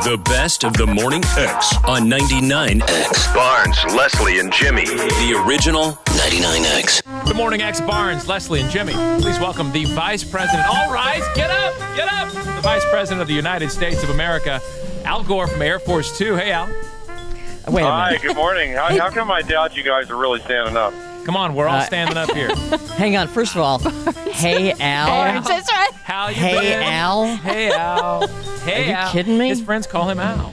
The best of the Morning X on 99X. Barnes, Leslie, and Jimmy. The original 99X. Good morning, X. Barnes, Leslie, and Jimmy. Please welcome the Vice President. All rise. Get up. Get up. The Vice President of the United States of America, Al Gore from Air Force Two. Hey, Al. Wait a minute. Hi, good morning. How come I doubt you guys are really standing up? Come on, we're all standing up here. Hang on. First of all, hey, Al. That's right. How you Hey, been? Al. Hey, Al. Hey, Are you Al. kidding me? His friends call him Al.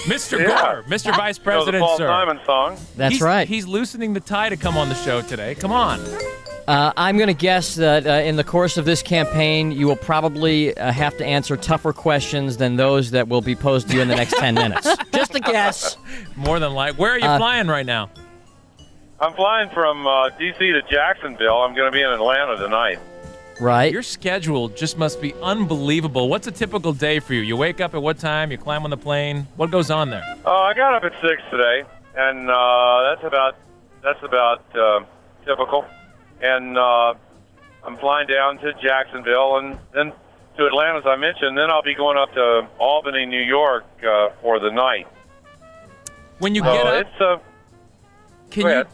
Mr. Yeah. Gore, Mr. Vice The President, Paul sir. Simon song. That's right. He's loosening the tie to come on the show today. Come on. I'm going to guess that in the course of this campaign, you will probably have to answer tougher questions than those that will be posed to you in the next 10 minutes. Just a guess. More than like. Where are you flying right now? I'm flying from D.C. to Jacksonville. I'm going to be in Atlanta tonight. Right. Your schedule just must be unbelievable. What's a typical day for you? You wake up at what time? You climb on the plane? What goes on there? I got up at 6 today, and that's about typical. And I'm flying down to Jacksonville and then to Atlanta, as I mentioned. Then I'll be going up to Albany, New York for the night. When you get up, It's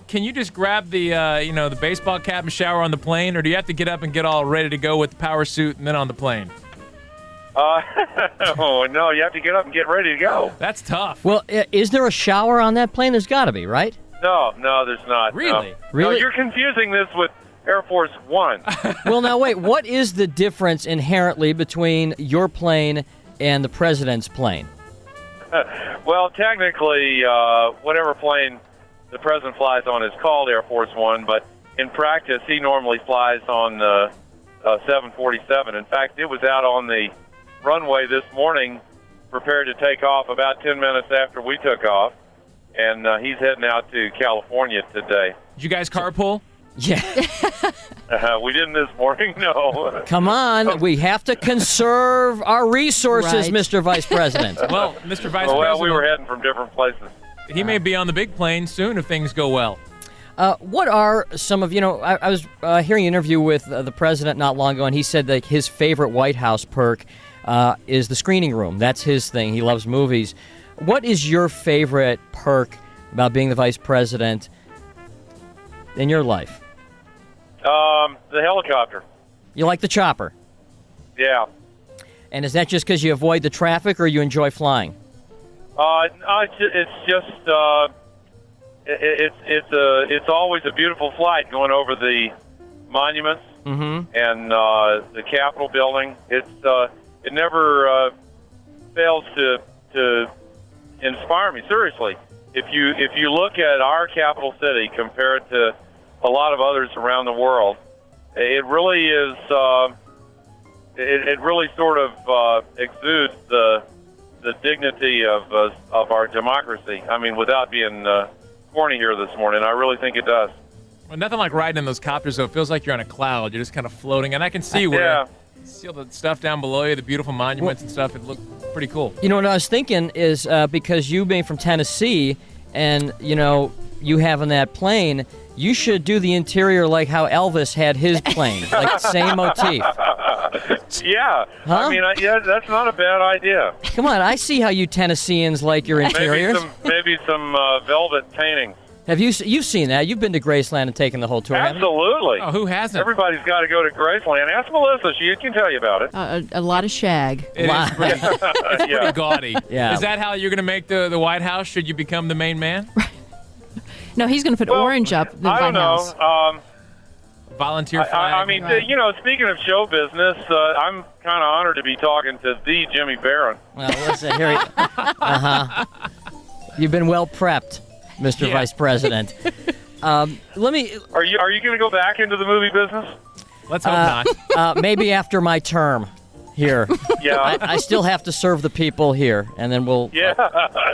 can you just grab the the baseball cap and shower on the plane, or do you have to get up and get all ready to go with the power suit and then on the plane? oh no, you have to get up and get ready to go. That's tough. Well, is there a shower on that plane? There's got to be, right? No, there's not. Really? No. Really? No, you're confusing this with Air Force One. Well, now, wait. What is the difference inherently between your plane and the president's plane? Well, technically, whatever plane the president flies on is called Air Force One, but in practice, he normally flies on 747. In fact, it was out on the runway this morning, prepared to take off about 10 minutes after we took off, and he's heading out to California today. Did you guys carpool? Yeah. We didn't this morning, no. Come on. We have to conserve our resources, Right. Mr. Vice President. Well, Mr. Vice Well, President, we were heading from different places. he may be on the big plane soon if things go well. What are some of, I was hearing an interview with the president not long ago, and he said that his favorite White House perk is the screening room. That's his thing. He loves movies. What is your favorite perk about being the vice president in your life? The helicopter. You like the chopper. Yeah. And is that just because you avoid the traffic or you enjoy flying? It's just it's always a beautiful flight going over the monuments and the Capitol building. It never fails to inspire me. Seriously, if you look at our capital city compared to a lot of others around the world, it really is. It really sort of exudes the dignity of our democracy. I mean, without being corny here this morning, I really think it does. Well, nothing like riding in those copters, though. It feels like you're on a cloud. You're just kind of floating. And I can see where you see all the stuff down below you, the beautiful monuments and stuff. It looked pretty cool. You know what I was thinking is because you being from Tennessee and, you having that plane, you should do the interior like how Elvis had his plane, like same motif. Yeah. Huh? I mean, that's not a bad idea. Come on, I see how you Tennesseans like your interiors. Maybe some velvet paintings. Have you've seen that? You've been to Graceland and taken the whole tour, haven't you? Absolutely. Oh, who hasn't? Everybody's got to go to Graceland. Ask Melissa; she can tell you about it. A lot of shag. It is pretty, it's Yeah. pretty gaudy. Yeah. Is that how you're going to make the White House? Should you become the main man? No, he's going to put orange up the I White don't House. know. Volunteer flag? I mean, speaking of show business, I'm kind of honored to be talking to the Jimmy Barron. Well, listen, here. You've been well prepped, Mr. Vice President. Let me. Are you going to go back into the movie business? Let's hope not. Maybe after my term here. Yeah. I still have to serve the people here, and then we'll. Yeah.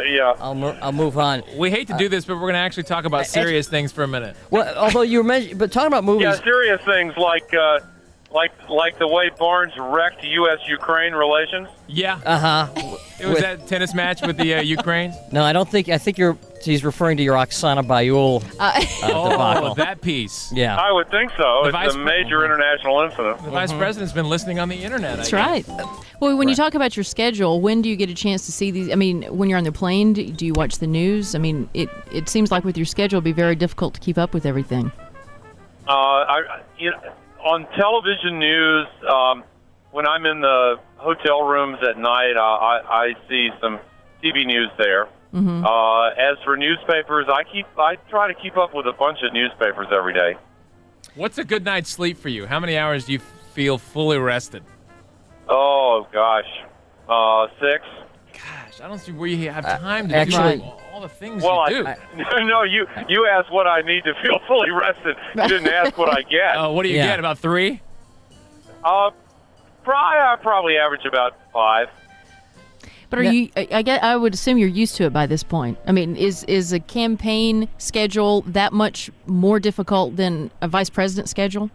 Yeah. I'll move on. We hate to do this, but we're going to actually talk about serious things for a minute. Well, although you were mentioning, but talking about movies. Yeah, serious things like the way Barnes wrecked U.S.-Ukraine relations. Yeah. Uh-huh. It was that tennis match with the Ukraine. No, I don't think. I think you're he's referring to your Oksana Bayul debacle. That piece. Yeah. I would think so. The It's a major international incident. The vice president's been listening on the internet. That's right. Well, when you talk about your schedule, when do you get a chance to see these? I mean, when you're on the plane, do you watch the news? I mean, it seems like with your schedule, it'd be very difficult to keep up with everything. On television news, when I'm in the hotel rooms at night, I see some TV news there. Mm-hmm. As for newspapers, I try to keep up with a bunch of newspapers every day. What's a good night's sleep for you? How many hours do you feel fully rested? Oh gosh, 6. Gosh, I don't see where you have time to actually- do all the things Well, you do. no, you asked what I need to feel fully rested. You didn't ask what I get. What do you get? About 3? I probably average about 5. But are you? I would assume you're used to it by this point. I mean, is a campaign schedule that much more difficult than a vice president schedule?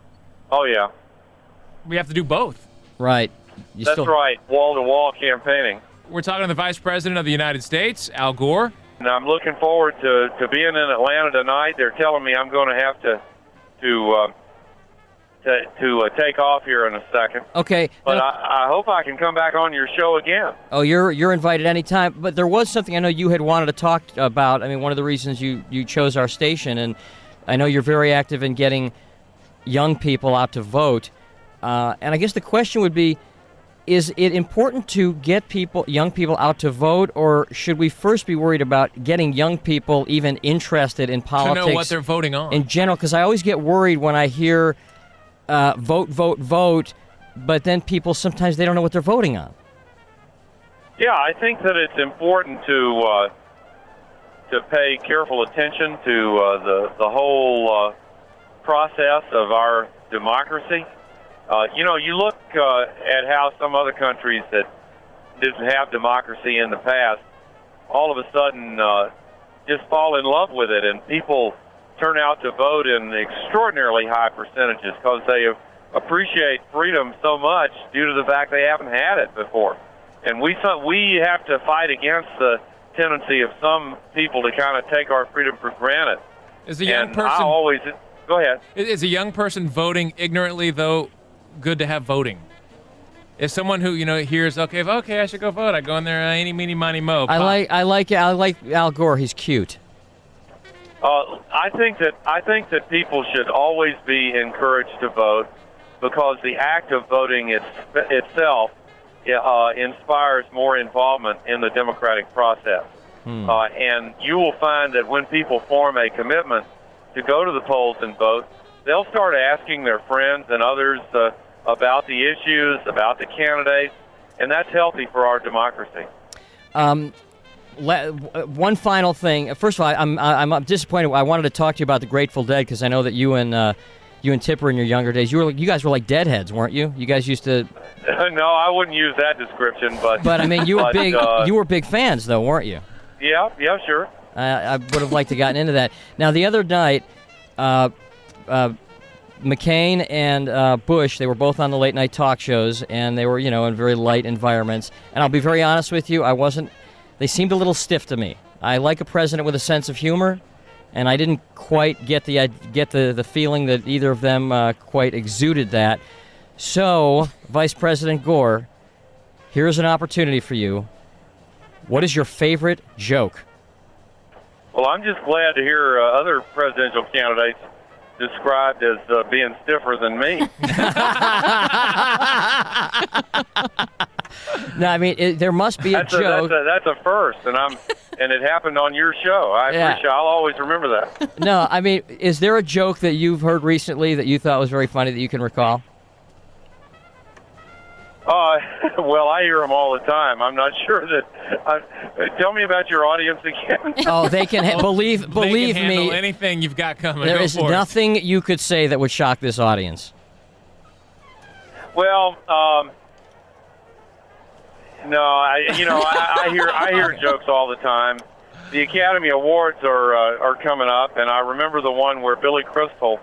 Oh yeah, We have to do both. Right. that's right. Wall-to-wall campaigning. We're talking to the vice president of the United States, Al Gore. And I'm looking forward to being in Atlanta tonight. They're telling me I'm going to have to take off here in a second. Okay. But now- I hope I can come back on your show again. Oh, you're invited anytime. But there was something I know you had wanted to talk about. I mean, one of the reasons you chose our station, and I know you're very active in getting young people out to vote. And I guess the question would be, is it important to get young people out to vote, or should we first be worried about getting young people even interested in politics? To know what they're voting on. In general, because I always get worried when I hear vote, vote, vote, but then people sometimes they don't know what they're voting on. Yeah, I think that it's important to pay careful attention to the whole process of our democracy. You look at how some other countries that didn't have democracy in the past, all of a sudden just fall in love with it, and people turn out to vote in extraordinarily high percentages because they appreciate freedom so much due to the fact they haven't had it before. And we have to fight against the tendency of some people to kind of take our freedom for granted. Is a young And person go ahead. Is a young person voting ignorantly though good to have voting? If someone who hears okay, I should go vote, I go in there, eeny, meeny, miny, mo. I like Al Gore. He's cute. I think that people should always be encouraged to vote because the act of voting itself inspires more involvement in the democratic process. And you will find that when people form a commitment to go to the polls and vote, they'll start asking their friends and others about the issues, about the candidates, and that's healthy for our democracy. One final thing. First of all, I'm disappointed. I wanted to talk to you about the Grateful Dead because I know that you and Tipper in your younger days, you guys were like deadheads, weren't you? You guys used to. No, I wouldn't use that description, but. But I mean, you were big. You were big fans, though, weren't you? Yeah, sure. I would have liked to gotten into that. Now, the other night, McCain and Bush, they were both on the late night talk shows, and they were, in very light environments. And I'll be very honest with you, they seemed a little stiff to me. I like a president with a sense of humor, and I didn't quite get the feeling that either of them quite exuded that. So, Vice President Gore, here's an opportunity for you. What is your favorite joke? Well, I'm just glad to hear other presidential candidates described as being stiffer than me. No, I mean there must be a joke. That's a first, and it happened on your show. I'll always remember that. No, I mean, is there a joke that you've heard recently that you thought was very funny that you can recall? Well, I hear them all the time. I'm not sure that. Tell me about your audience again. Oh, they can believe they can handle me. Anything you've got coming. There is nothing you could say that would shock this audience. Well, no, I hear jokes all the time. The Academy Awards are coming up, and I remember the one where Billy Crystal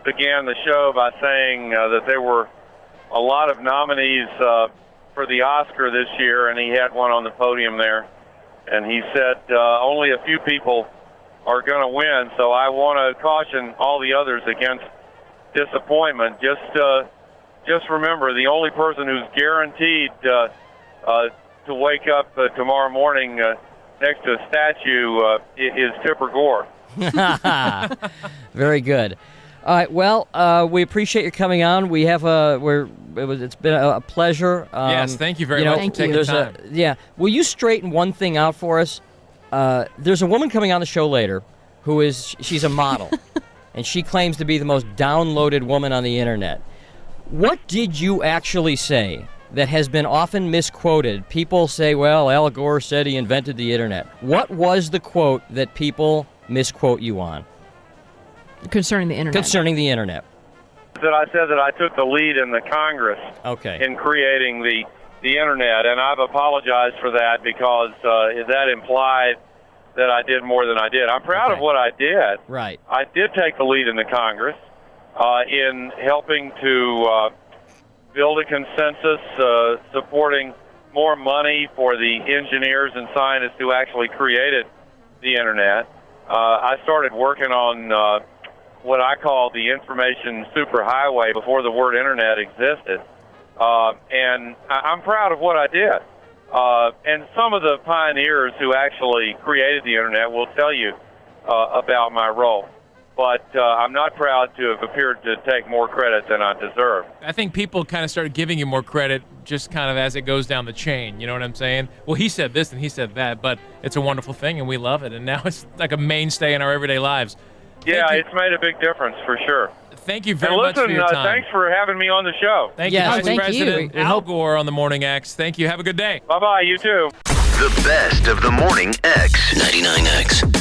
began the show by saying that there were a lot of nominees for the Oscar this year, and he had one on the podium there. and he said only a few people are going to win. So I want to caution all the others against disappointment. Just remember, the only person who's guaranteed to wake up tomorrow morning next to a statue is Tipper Gore. Very good. All right. Well, we appreciate you coming on. We have it's been a pleasure. Yes, thank you very much for taking the time. Will you straighten one thing out for us? There's a woman coming on the show later she's a model, and she claims to be the most downloaded woman on the internet. What did you actually say that has been often misquoted? People say, well, Al Gore said he invented the internet. What was the quote that people misquote you on? Concerning the internet. Concerning the internet. That I said that I took the lead in the Congress in creating the internet, and I've apologized for that because that implied that I did more than I did. I'm proud of what I did. Right. I did take the lead in the Congress in helping to build a consensus supporting more money for the engineers and scientists who actually created the internet. I started working on what I call the information superhighway before the word internet existed. And I'm proud of what I did. And some of the pioneers who actually created the internet will tell you about my role. But I'm not proud to have appeared to take more credit than I deserve. I think people kind of started giving you more credit just kind of as it goes down the chain. You know what I'm saying? Well, he said this and he said that, but it's a wonderful thing and we love it. And now it's like a mainstay in our everyday lives. Yeah, it's made a big difference for sure. Thank you very much for your time. Thanks for having me on the show. Thank you, Vice President Al Gore on the Morning X. Thank you. Have a good day. Bye-bye. You too. The best of the Morning X. 99X.